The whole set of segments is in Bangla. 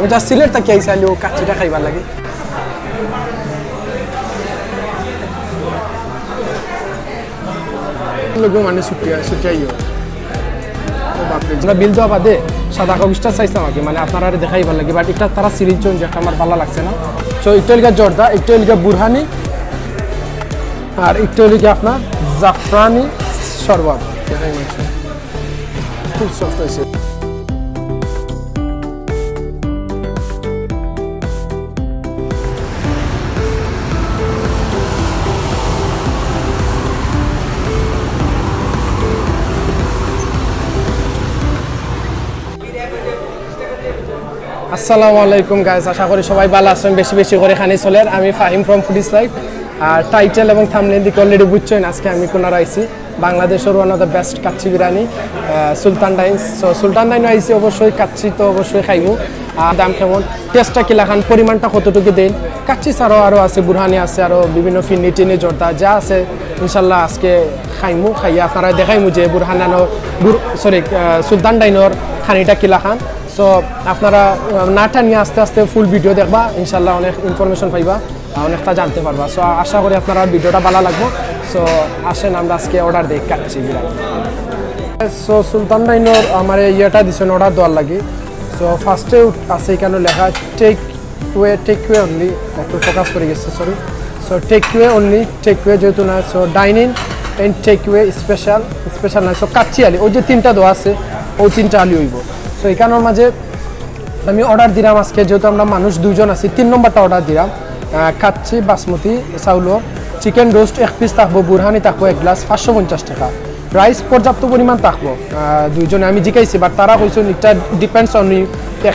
আমি যা সিলেট থেকে আইসালি ও কাচ্চিটা খাইবার লাগে লোক মানে ছুটিয়াইও আমরা বিল দেওয়া বাদে সাদা কাগজটা চাইছিলাম আগে মানে আপনারা দেখাইবার লাগে বাট এটা তারা সিরিজ চন যেটা আমার ভালো লাগছে না সো একটু লিখা জর্দা একটু লিখা বুরহানি আর একটু লিখা আপনার জাফরানি শরবত খুব সফট হয়েছে আসসালামু আলাইকুম গাইস আশা করি সবাই ভালো আছেন বেশি বেশি করে খানি চলের আমি ফাহিম ফ্রম ফুডিস লাইফ আর টাইটেল এবং থাম্বনেল দিকে অলরেডি বুঝছেন আজকে আমি কোনার আইছি বাংলাদেশের one of the best kacchi biryani Sultan dine so Sultan dine আইছি অবশ্যই কাচ্চি তো অবশ্যই খাইবো আর দাম কেমন টেস্টটা কি লাখান পরিমাণটা কতটুকু দেন কাচ্চি ছাড়াও আরও আছে বুরহানি আছে আরও বিভিন্ন ফিন্নি টিনি জর্দা যা আছে ইনশাল্লাহ আজকে খাইমু খাইয়া আপনারা দেখাইমু যে বুরহানানো সুলতান ডাইনর খানিটা কি লাখান সো আপনারা নাটা নিয়ে আস্তে আস্তে ফুল ভিডিও দেখবা ইনশাল্লাহ অনেক ইনফরমেশন পাইবা অনেকটা জানতে পারবা সো আশা করি আপনারা ভিডিওটা ভালো লাগবো সো আসেন আমরা আজকে অর্ডার দিই কাচ্চি বিরিয়ানি সো সুলতান ডাইনর আমার ইয়েটা দিচ্ছেন অর্ডার দেওয়ার লাগে সো ফার্স্টে আছে এখানে লেখা টেক ওয়ে অনলি একটু ফোকাস করে গেছে sorry so takeaway only takeaway যেহেতু না so dining and takeaway special না সো কাচ্চি আলি ওই যে তিনটা দেওয়া আছে ওই তিনটা আলি হইব সো এখানোর মাঝে আমি অর্ডার দিলাম আজকে যেহেতু আমরা মানুষ দুজন আছি 3 নম্বরটা অর্ডার দিলাম কাচ্চি বাসমতি চাউলর চিকেন রোস্ট 1 পিস থাকবো বুরহানি থাকবো 1 গ্লাস 550 টাকা রাইস পর্যাপ্ত পরিমাণ থাকবো দুইজনে আমি জিকাইছি বাট তারা কইছেন এটা ডিপেন্ডস অন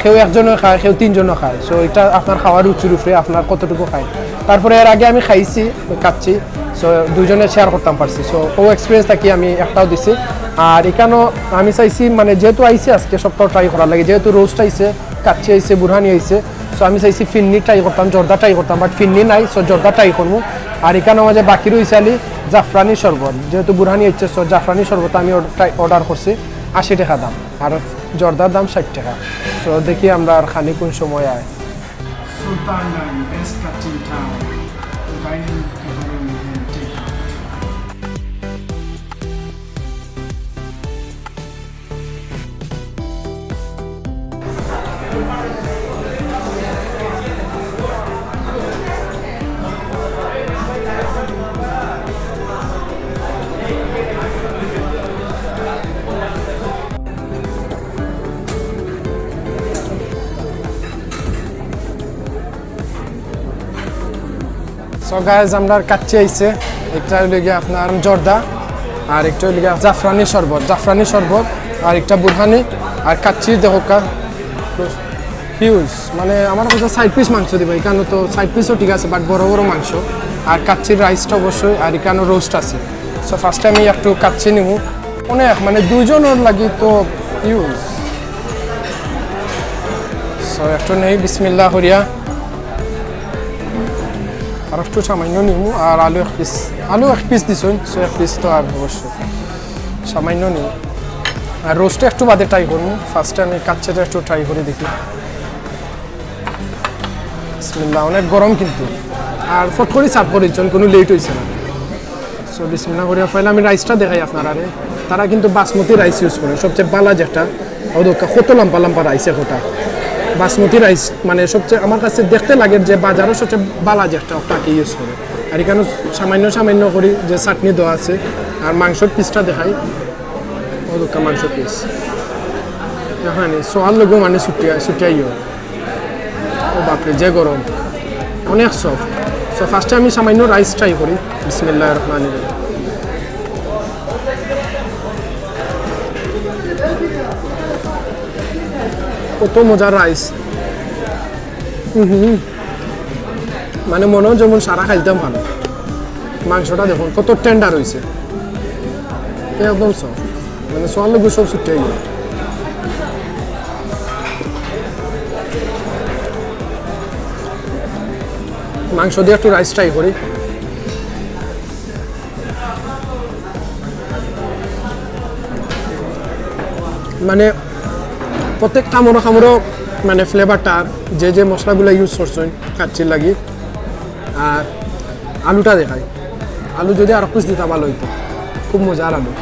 কেউ একজনও খায় কেউ তিনজনও খায় সো এটা আপনার খাওয়ার রুচির উপরে আপনার কতটুকু খায় তারপরে এর আগে আমি খাইছি কাচ্চি সো দুইজনে শেয়ার করতাম পারছি সো ও এক্সপিরিয়েন্স থাকি আমি একটাও দিছি আর এখানেও আমি চাইছি মানে যেহেতু আইসি আজকে সবটাও ট্রাই করার লাগে যেহেতু রোস্ট আইসে কাচ্চি আইসে বুরহানি আইসে সো আমি চাইছি ফিন্নি ট্রাই করতাম জর্দা ট্রাই করতাম বাট ফিন্নি নাই সো জর্দা ট্রাই করবো আর এখানেও মাঝে বাকি রয়েছে আলি জাফরানি শরবত যেহেতু বুরহানি হচ্ছে সো জাফরানি শরবত আমি অর্ডার করছি 80 টাকা দাম আর জর্দার দাম 60 টাকা সো দেখি আমরা আর খানি কোন সময় আয় Sultan dine best kacchi town dining so guys আমরা কাচ্চি আইছে একটা লেগে আপনার জর্দা আর একটা লেগে জাফরানি শরবত আর একটা বুরহানি আর কাচ্চি দেখো হিউজ মানে আমার কাছে 60 পিস মাংস দিবে এখানে তো 60 পিসও ঠিক আছে বাট বড় বড় মাংস আর কাচ্চির রাইসটা অবশ্যই আর এখানে রোস্ট আছে সো ফার্স্টে আমি একটু কাচ্চি নিব অনেক মানে দুইজনের লাগি তো হিউজ সো একটু নেই বিসমিল্লাহ হরিয়া আর একটু সামান্য নিব আর আলু এক পিস দিছুন সো 1 পিস তো আর অবশ্যই সামান্য নিব আর রোস্টে একটু বাদে ট্রাই করবো ফার্স্টে আমি কাচ্চিটা একটু ট্রাই করে দেখি বিসমিল্লাহ অনেক গরম কিন্তু আর ফট করে সার্ভ করেছেন কোনো লেট হয়েছে না সো বিসমিল্লাহ করে ফাইলে আমি রাইসটা দেখাই আপনারা তারা কিন্তু বাসমতি রাইস ইউজ করে সবচেয়ে বালা যেটা কত লম্বা রাইস একটা বাসমতি রাইস মানে সবচেয়ে আমার কাছে দেখতে লাগে যে বাজারও সবচেয়ে বালা যেটা ওটাকে ইউজ করে আর এখানে সামান্য করি যে চাটনি দেওয়া আছে আর মাংসর পিসটা দেখাই ওদুকা মাংস পিস হ্যাঁ সোয়াল লোকও মানে ছুটিয়াইও ও বাপরে যে গরম অনেক সফট সো ফার্স্টে আমি সামান্য রাইস ট্রাই করি বিসমিল্লাহির রহমানির রহিম কত মজার রাইস মানে মনেও যেমন সারা খাইতাম ভালো মাংসটা দেখুন কত টেন্ডার হয়েছে একদম সফট মানে সোয়াল লোক সব ছুটিয়াইও মাংস দিয়ে একটু রাইস ট্রাই করি মানে প্রত্যেক কামড়ো মানে ফ্লেভারটা যে মশলাগুলো ইউজ করছেন কাচ্চির লাগি। আর আলুটা দেখাই, আলু যদি আর পিস দিতে ভালো হইতো, খুব মজার আলু,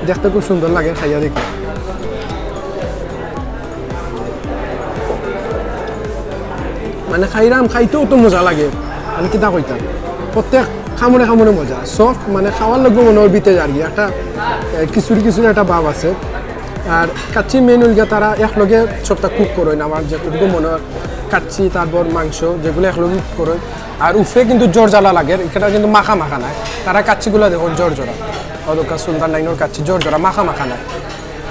দেখতে খুব সুন্দর লাগে, খাইয়া দেখি। মানে খাইতেও তো মজা লাগে, আমি কিতা কইতাম, প্রত্যেক খামনে খামনে মজা, সফট, মানে খাওয়ার লোক মনে হয় বিতে আর কি একটা কিছুর একটা ভাব আছে। আর কাচ্চি মেন হইল গিয়া তারা একলগে সবটা কুক করেন, আমার যেটুকু মনে হয় কাচ্চি তারপর মাংস যেগুলো একলগে কুক করেন। আর উফরে কিন্তু জোর জ্বালা লাগে, এটা কিন্তু মাখা মাখা নাই, তারা কাচ্চিগুলো দেখুন জোর জোড়া, অদকা সুলতান ডাইনের কাচ্চি জোর জোড়া মাখা মাখা নাই।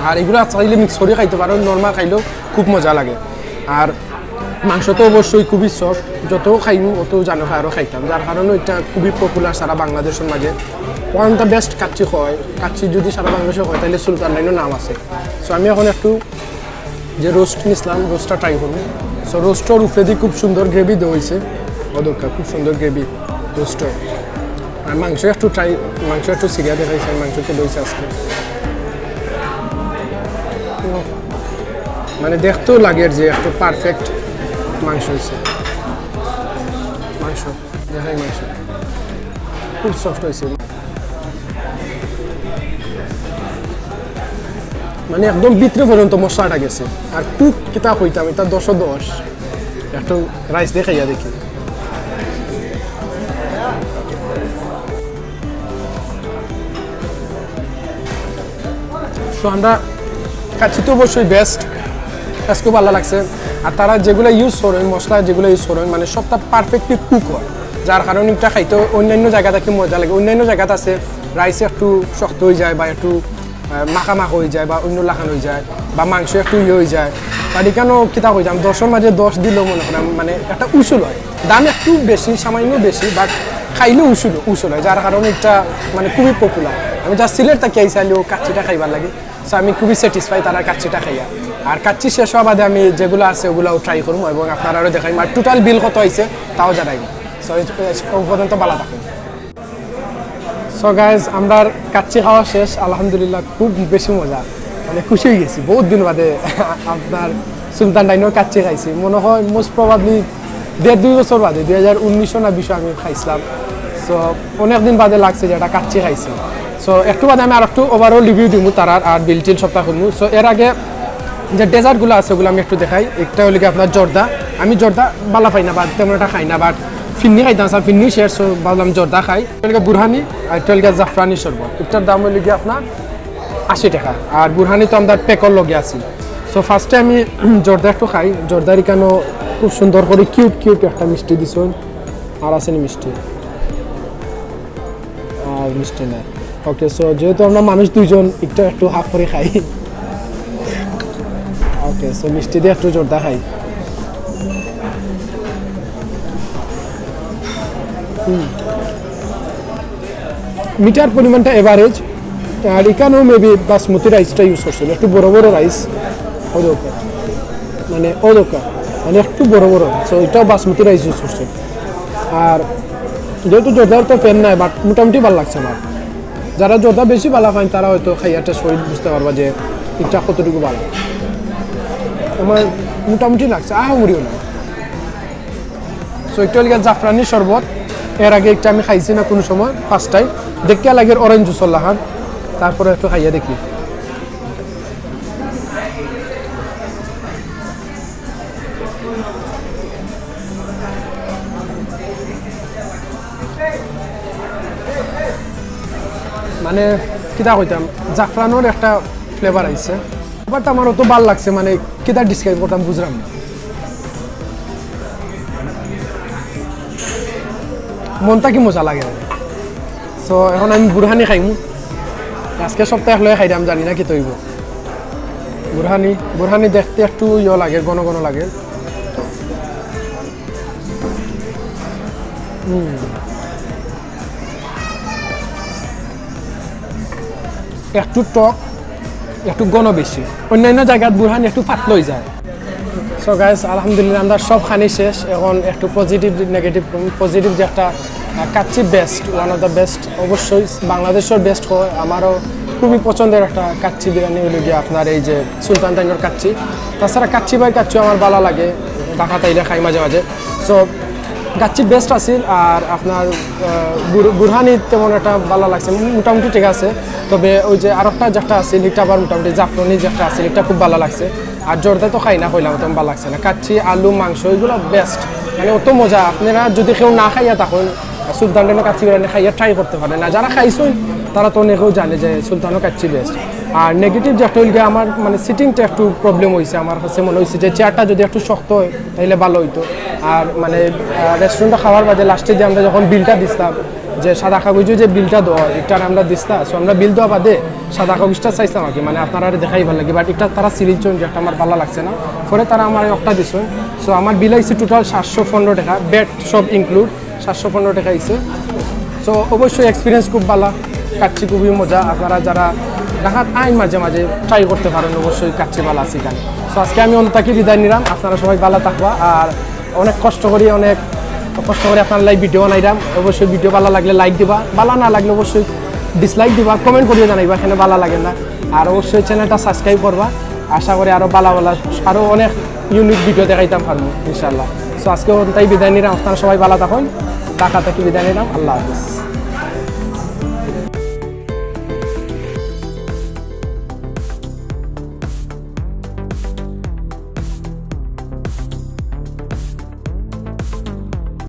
আর এগুলো চাইলে মিক্স করে খাইতে পারো, নর্মাল খাইলেও খুব মজা লাগে। আর মাংস তো অবশ্যই খুবই সফট, যত খাইমু অত জানো আরও খাইতাম, যার কারণে এটা খুবই পপুলার সারা বাংলাদেশের মাঝে। One of the best kacchi হয়, কাচ্চি যদি সারা বাংলাদেশে হয় তাহলে সুলতান ডাইনের নাম আছে। সো আমি এখন একটু যে রোস্ট নিছিলাম, রোস্টটা ট্রাই করবো। সো রোস্টর উপরে দিয়ে খুব সুন্দর গ্রেভি দেওয়া হয়েছে, অদকা খুব সুন্দর গ্রেভি রোস্টর। আর মাংস একটু সিরিয়া দেখাইছে, মাংসকে দইছে আজকে, মানে দেখতেও লাগে যে একটু পারফেক্ট মাংস হয়েছে। মাংস দেখাই, মাংস খুব সফট হয়েছে, মানে একদম ভিতরে পর্যন্ত মশলাটা গেছে। আর খুব কিতা হইতাম, এটা 10/10। একটু রাইস দেখাইয়া দেখি। তো আমরা কাচ্চি তো অবশ্যই বেস্ট, আজকে ভালো লাগছে। আর তারা যেগুলো ইউজ করেন, মশলা যেগুলো ইউজ করেন, মানে সবটা পারফেক্টলি কুক হয়, যার কারণে এটা খাইতে অন্যান্য জায়গা থেকে মজা লাগে। অন্যান্য জায়গাতে আছে রাইস একটু শক্ত হয়ে যায়, বা একটু মাখা হয়ে যায়, বা অন্য লাখান হয়ে যায়, বা মাংস একটু হয়ে যায়। বা এখানেও কিতা হইতাম 10-এর মাঝে 10 দিলেও মনে করেন মানে একটা উসুল হয়, দাম একটু বেশি, সামান্য বেশি, বাট খাইলেও উসুল হয়, যার কারণে এটা মানে খুবই পপুলার। আমি যা সিলেট থেকে আইসাইলেও কাচ্চিটা খাইবার লাগে। সো আমি খুবই স্যাটিসফাই তারা কাচ্চিটা খাইয়া। আর কাচ্চি শেষ হওয়া বাদে আমি যেগুলো আছে ওগুলোও ট্রাই করবো, এবং আপনারাও দেখাই। আর টোটাল বিল কত হয়েছে তাও জানাই। সো ও পর্যন্ত ভালো থাকুন। সো গাইজ, আমরা কাচ্চি খাওয়া শেষ, আলহামদুলিল্লাহ খুব বেশি মজা, মানে খুশি হয়ে গেছি। বহুত দিন বাদে আপনার সুলতান ডাইনের কাচ্চি খাইছি, মনে হয় মোস্ট প্রবাবলি 1.5-2 বছর বাদে, 2019 না 20 আমি খাইছিলাম। সো অনেক দিন বাদে লাগছে যে এটা কাচ্চি খাইছি। সো একটু বাদে আমি আর একটু ওভারঅল রিভিউ দিব তারার, আর বিল টিল সপ্তাহ করবো। সো এর আগে যে ডেজার্টগুলো আছে ওগুলো আমি একটু দেখাই। একটা হলে কি আপনার জর্দা, আমি জর্দা বালা পাই না, বা তেমন একটা খাই না, বাট ফিন্নি খাইতাম, স্যার ফিন্নি শেষ, সো ভাবলাম জর্দা খাই। এটা বুরহানি, আর এটা হলে জাফরানি শরবত, এটার দাম হলে গিয়ে আপনার 80 টাকা। আর বুরহানি তো আমরা প্যাকর লগে আছি। সো ফার্স্টে আমি জর্দা একটু খাই। জর্দার কেন খুব সুন্দর করে কিউট একটা মিষ্টি দিছ, আর আসেনি মিষ্টি, আর মিষ্টি না। ওকে, সো যেহেতু আমরা মানুষ দুইজন, একটু হাফ করে খাই। ওকে, সো মিষ্টি দিয়ে একটু জর্দা খাই। মিঠার পরিমাণটা এভারেজ। আর এখানেও মেবি বাসমতি রাইসটা ইউজ করছিল, একটু বড় রাইস, মানে একটু বড়। সো এটাও বাসমতি রাইস ইউজ করছে। আর যেহেতু জর্দার তো ফ্যান নাই, বাট মোটামুটি ভালো লাগছে আমার। যারা জর্দা বেশি ভালো পান তারা হয়তো খাইয়া টেস্ট করে বুঝতে পারবা যে এটা কতটুকু ভালো। আমার মোটামুটি লাগছে, আহামরিও না। সো এটা হল জাফরানি শরবত, এর আগে একটা আমি খাইছি না কোনো সময়, ফার্স্ট টাইম। দেখতে লাগে অরেঞ্জ জুসর লাহান, তারপরে একটু খাইয়া দেখি। মানে কিতা কইতাম, জাফরানোর একটা ফ্লেভার আইছে, বাট আমার অত ভাল লাগছে, মানে কিতা ডিসক্রাইব করতাম বুঝলাম না। মনটা কি মজা লাগে। সো এখন আমি বুরহানি খাইমু, আজকে সপ্তাহে লয়ে খাইতাম, জানি না কি তৈব। বুরহানি দেখতে একটু লাগে, ঘন লাগে। একটু টক, একটু ঘন বেশি। অন্যান্য জায়গায় বুরহানি একটু পাতলা হয়ে যায়। সো গাইস, আলহামদুলিল্লাহ আমরা সব খানি শেষ। এখন একটু পজিটিভ নেগেটিভ। পজিটিভ যে একটা kacchi best, one of the best, অবশ্যই বাংলাদেশের বেস্ট হয়, আমারও খুবই পছন্দের একটা কাচ্চি বিরিয়ানি হলো গিয়ে আপনার এই যে সুলতান ডাইনের কাচ্চি। তাছাড়া কাচ্চি বাই কাচ্চিও আমার ভালো লাগে, ঢাকা তাইলে খাই মাঝে মাঝে। সো কাচ্চি বেস্ট আছিল। আর আপনার বুরহানি তেমন একটা ভালো লাগছে, মোটামুটি ঠিক আছে। তবে ওই যে আর একটা যেটা আছে এটা আবার মোটামুটি জাফরনি যেটা আছে এটা খুব ভালো লাগছে। আর জর্দায় তো খাই না, হইলাম তেমন ভালো লাগছে না। কাচ্চি আলু মাংস এগুলো বেস্ট, মানে অত মজা। আপনারা যদি কেউ না খাইয়া তখন সুলতান ডাইনের কাচ্চি বিরিয়ানি খাইয়া ট্রাই করতে পারেন। না যারা খাইছেন তারা তো অনেকেও জানে যে সুলতানের কাচ্চি বেস্ট। আর নেগেটিভ যেটা হইল গিয়ে আমার মানে সিটিংটা একটু প্রবলেম হয়েছে। আমার কাছে মনে হয়েছে যে চেয়ারটা যদি একটু শক্ত হয় তাহলে ভালো হইতো। আর মানে রেস্টুরেন্টে খাওয়ার বাদে লাস্টে যে আমরা যখন বিলটা দিতাম, যে সাদা কাগজে যে বিলটা দেওয়া এটা আমরা দিস্তা, সো আমরা বিল দেওয়া বাদে সাদা কাগজটা চাইতাম আর কি, মানে আপনারা দেখাই ভালো লাগে। বাট এটা তারা সিরিজজন যেটা আমার ভালো লাগছে না, পরে তারা আমার একটা দিচ্ছেন। সো আমার বিল আইছে টোটাল 715 টাকা, বেড সব ইনক্লুড 715 টাকা আইছে। সো অবশ্যই এক্সপিরিয়েন্স খুব ভালো, কাচ্চি খুবই মজা। আপনারা যারা ঢাকাত আইন মাঝে মাঝে ট্রাই করতে পারেন, অবশ্যই কাচ্চি ভালো আছে এখানে। সো আজকে আমি অন্তকে বিদায় নিলাম, আপনারা সবাই ভালো থাকবা। আর অনেক কষ্ট করে আপনার লাইভ ভিডিও বানাইলাম। অবশ্যই ভিডিও ভালো লাগলে লাইক দিবা, ভালো না লাগলে অবশ্যই ডিসলাইক দিবা, কমেন্ট করিয়ে জানাইবা এখানে ভালো লাগে না। আর অবশ্যই চ্যানেলটা সাবস্ক্রাইব করবা। আশা করি আরও ভালো আরও অনেক ইউনিক ভিডিও দেখাইতাম পারবো ইনশাল্লাহ। সো আজকে তাই বিদায় নিলাম, আপনারা সবাই ভালো থাকুন। ঢাকা থেকে বিদায় নিলাম, আল্লাহ হাফিজ।